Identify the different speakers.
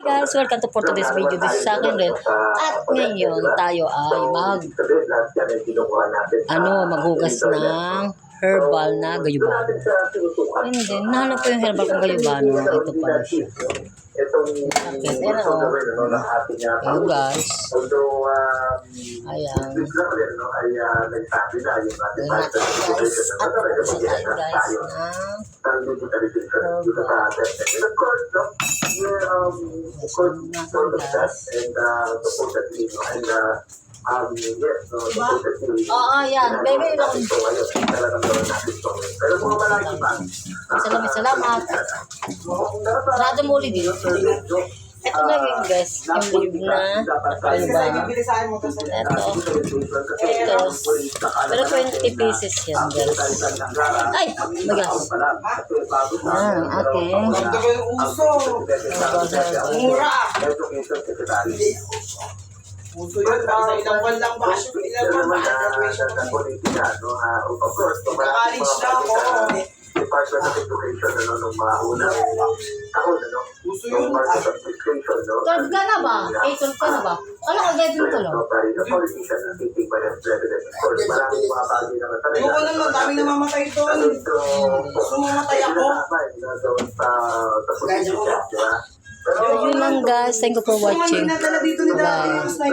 Speaker 1: Guys, welcome to for today's video. This is sa akin rin. At ngayon tayo ay maghugas ng herbal na gayubano. And then, nahanap ko yung herbal kong gayubano. Ito pala siya. Okay, pero ayun guys. Ayan. At isa tayo guys yan. Baby, salamat. Sarado mo ulit dito. Ito na yun guys, yung live na gayubano. Ito. Pero 20 pieces yan guys. Ay! Magas. Yan, okay.
Speaker 2: Mura! Puso yun, sa ilang buwan lang ba? Ilang buwan ba? Graduation na. Naka-college na ako.
Speaker 3: Department of Education, nung mga unang taon,
Speaker 2: Puso yun.
Speaker 1: 12 ka na ba? 12 ka na ba? Ano ka gagawin ko lang?
Speaker 2: Ayoko lang, dami namamatay doon. Gusto mamatay ako.
Speaker 1: Yun lang guys. Thank you for watching.
Speaker 2: Nadala dito ni Dati.
Speaker 1: Bye.